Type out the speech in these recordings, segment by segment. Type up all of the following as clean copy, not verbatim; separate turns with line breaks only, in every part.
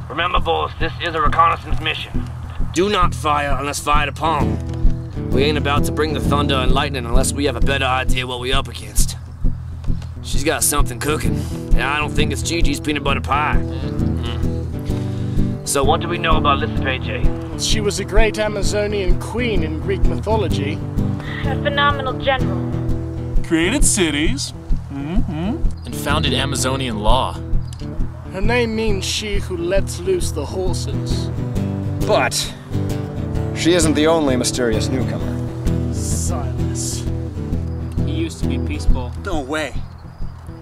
Remember, boys, this is a reconnaissance mission. Do not fire unless fired upon. We ain't about to bring the thunder and lightning unless we have a better idea what we're up against. She's got something cooking, and I don't think it's Gigi's peanut butter pie. So what do we know about Lysippe Jade?
She was a great Amazonian queen in Greek mythology.
A phenomenal general.
Created cities.
And founded Amazonian law.
Her name means she who lets loose the horses.
But she isn't the only mysterious newcomer.
Silas.
He used to be peaceful.
No way.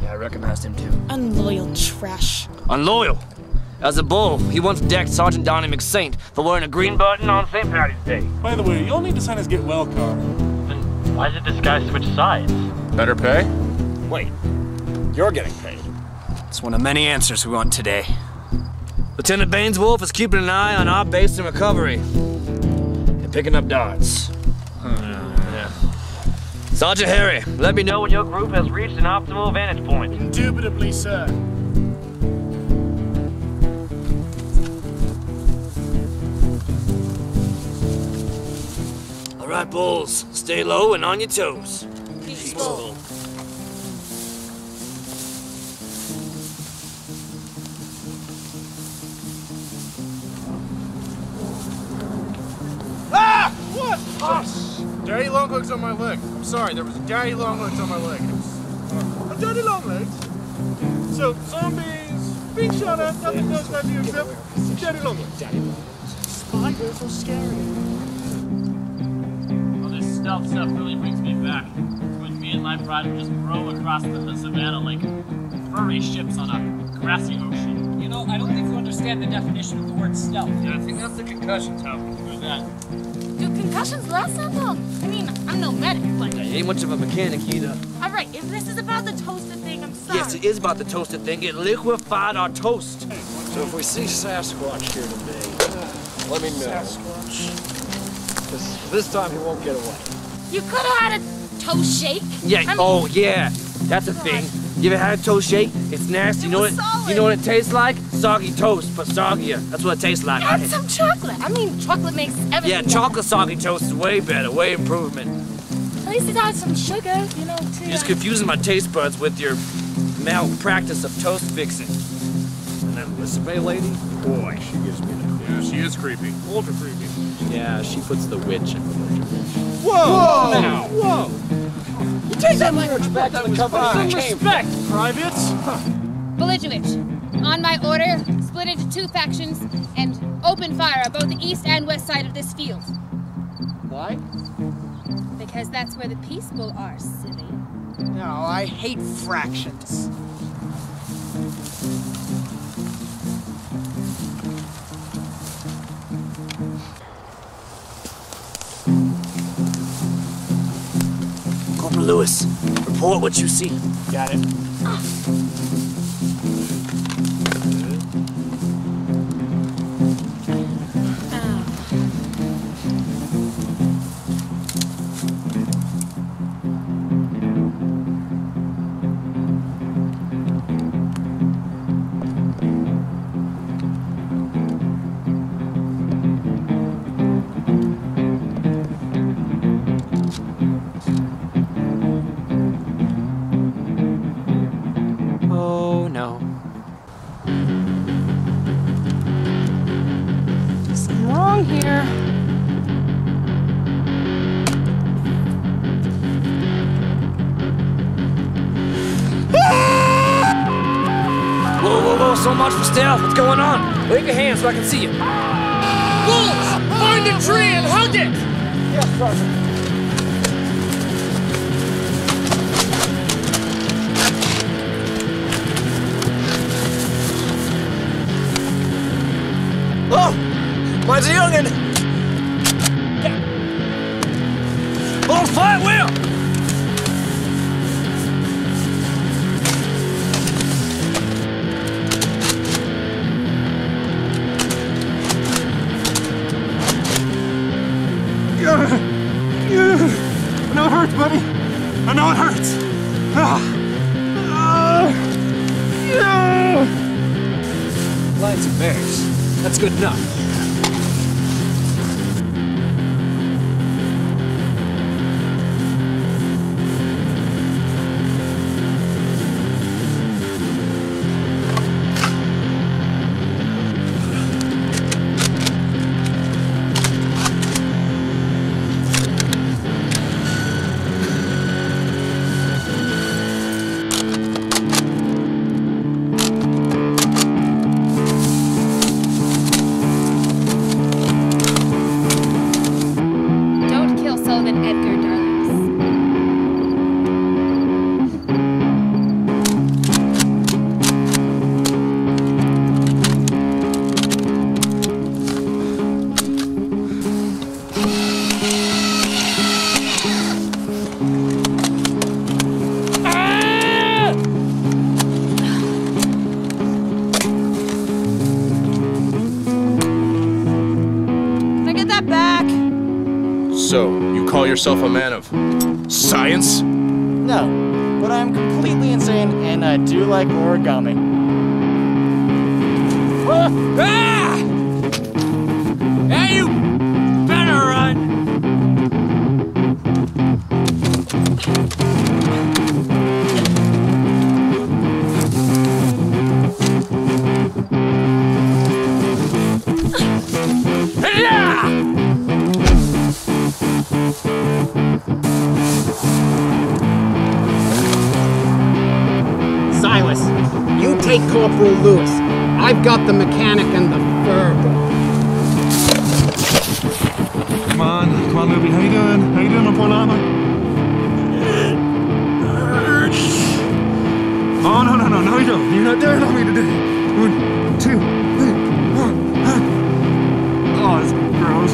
Yeah, I recognized him too.
Unloyal trash.
Unloyal? As a bull, he once decked Sergeant Donnie McSaint for wearing a green button on St. Patty's Day.
By the way, you'll need to sign his get well card.
Then why did this guy switch sides?
Better pay?
Wait, you're getting paid.
It's one of many answers we want today.
Lieutenant Baineswolf is keeping an eye on our base and recovery. And picking up darts. Yeah. Sergeant Harry, let me know when your group has reached an optimal vantage point.
Indubitably, sir.
All right, bulls, stay low and on your toes.
Peaceful.
Daddy long legs on my leg. I'm sorry, there was daddy long legs on my leg. It was daddy long legs. So zombies being shot at, nothing does that to you except daddy long legs.
Spiders are scary.
Well, this stealth stuff really brings me back. When me and Life Rider just row across the savannah like furry ships on a grassy ocean.
You know, I don't think you understand the definition of the word stealth.
Yeah, I think that's the concussion topic. Who's that?
Do concussions last that long? I mean, I'm no medic, but...
I ain't much of a mechanic either.
Alright, if this is about the toasted thing, I'm sorry.
Yes, it is about the toasted thing. It liquefied our toast.
So if we see Sasquatch here today, let me know.
Sasquatch.
Because this time he won't get away.
You could have had a toast shake.
Yeah,
I mean,
oh yeah, that's a thing. You ever had a toast shake? It's nasty. You know what? You know what it tastes like? Soggy toast, but soggier. That's what it tastes like.
add some chocolate. I mean, chocolate makes everything
Yeah, chocolate soggy toast is way better, way improvement.
At least it has some sugar, you know, too.
You're just confusing my taste buds with your malpractice of toast fixing. And that Lysippe lady? Boy, she gives me the...
Yeah, she is creepy. Ultra creepy.
Yeah, she puts the witch in the
Whoa!
Now.
Whoa! You take that language back to the company.
Some respect, privates.
Belligerwitch, on my order, split into two factions and open fire on both the east and west side of this field.
Why?
Because that's where the peaceful are, silly.
No, I hate fractions.
Corporal Lewis, report what you see.
Got it.
Oh, no.
Something wrong here.
Whoa, whoa, whoa, so much for stealth. What's going on? Wave your hands so I can see you.
Bulls! Find a tree and hug it!
Yes, Sergeant. Oh! Mine's a youngin'!
Lions and bears. That's good enough.
Sullivan Edgar, darlings.
Can I get that back?
So, you call yourself a man of science?
No, but I'm completely insane and I do like origami.
Ah! Hey, you better run!
Silas, you take Corporal Lewis. I've got the mechanic and the fur boy.
Come on, Ruby. How you doing? How you doing, my poor llama? Oh, no, you don't. You're not daring on me today. 1, 2, 3, 4. Oh, that's gross.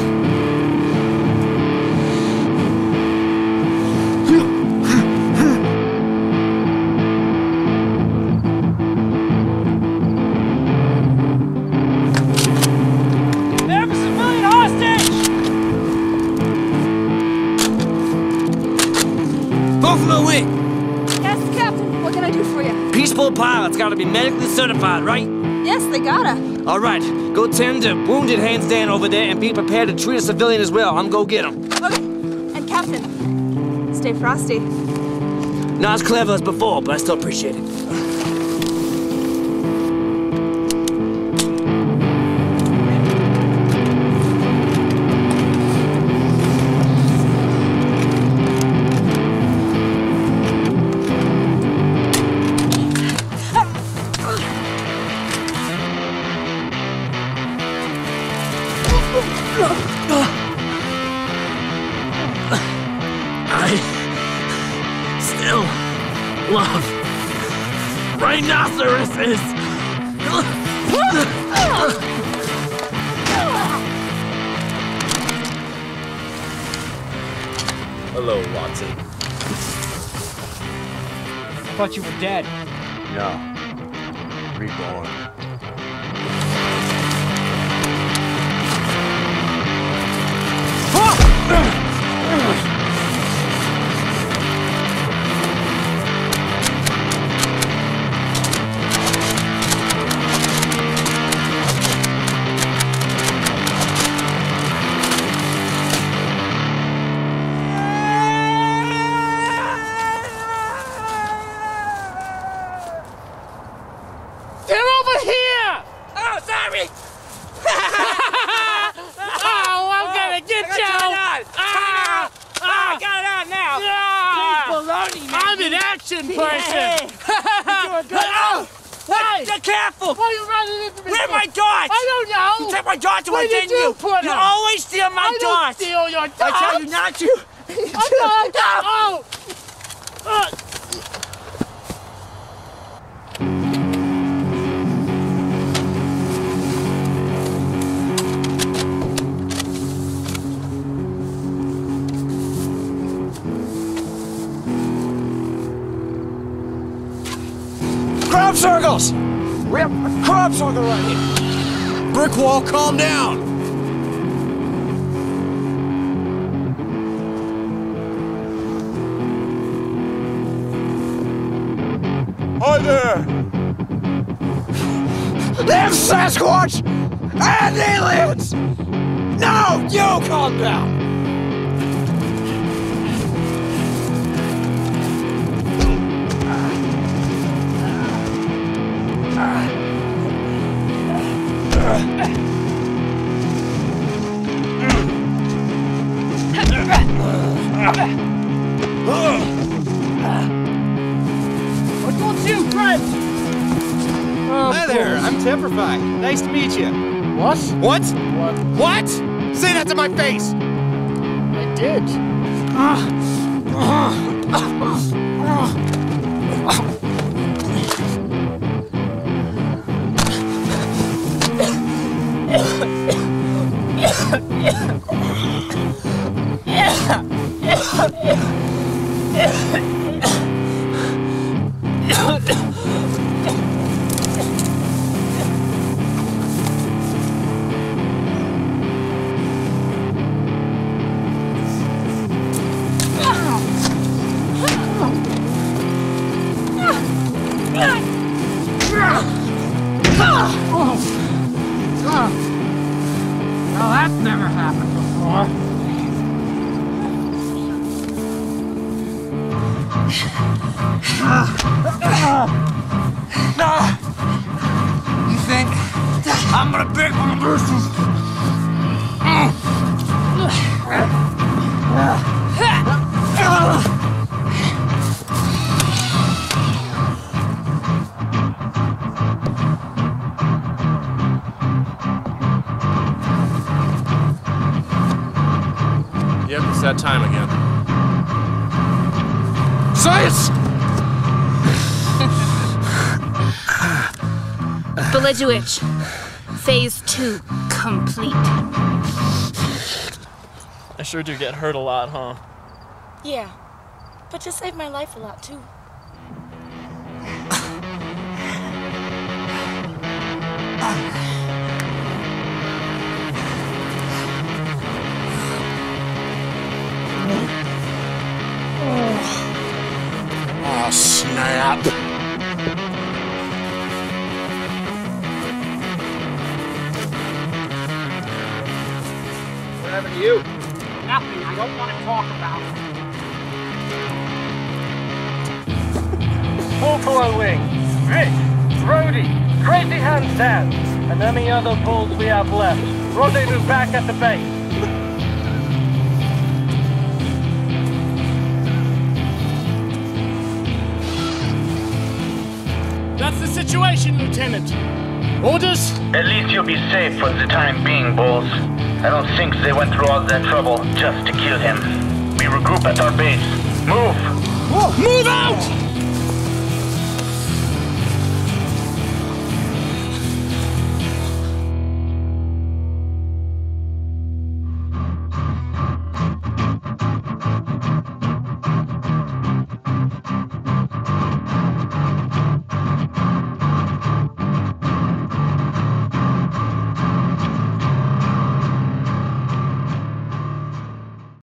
Bull-falo wing!
Yes, Captain. What can I do for you?
Peaceful pilots gotta be medically certified, right?
Yes, they gotta.
All right, go tend to wounded hands down over there and be prepared to treat a civilian as well. I'm go get him.
Okay. And Captain, stay frosty.
Not as clever as before, but I still appreciate it. Love rhinoceroses.
Hello, Watson.
I thought you were dead.
No. Reborn.
Careful!
Why are you running into me?
Where are my darts?
I don't know!
You take my darts away, didn't you?
You
always steal my darts!
I don't steal your darts!
I tell you not to!
Crop circles! We have a crop circle right here! Brickwall, calm down! Hi there! There's Sasquatch! And aliens! No! You calm down!
What wants you, friend?
Hi there, I'm Temperfy. Nice to meet you.
What?
What? What? Say that to my face!
I did.
Well, that's never happened before.
You think I'm gonna break my bruises?
Yep, it's that time again.
Science!
Belligerwitch. Phase 2 complete.
I sure do get hurt a lot, huh?
Yeah, but you saved my life a lot too.
Oh, snap.
What happened to you? Nothing. I don't want to talk about it.
Bull-falo wing, Vic, Rhodey, Crazy Handstand, and any other bulls we have left. Rendezvous back at the base.
That's the situation, Lieutenant. Orders?
At least you'll be safe for the time being, Bulls. I don't think they went through all that trouble just to kill him. We regroup at our base. Move!
Whoa, move out!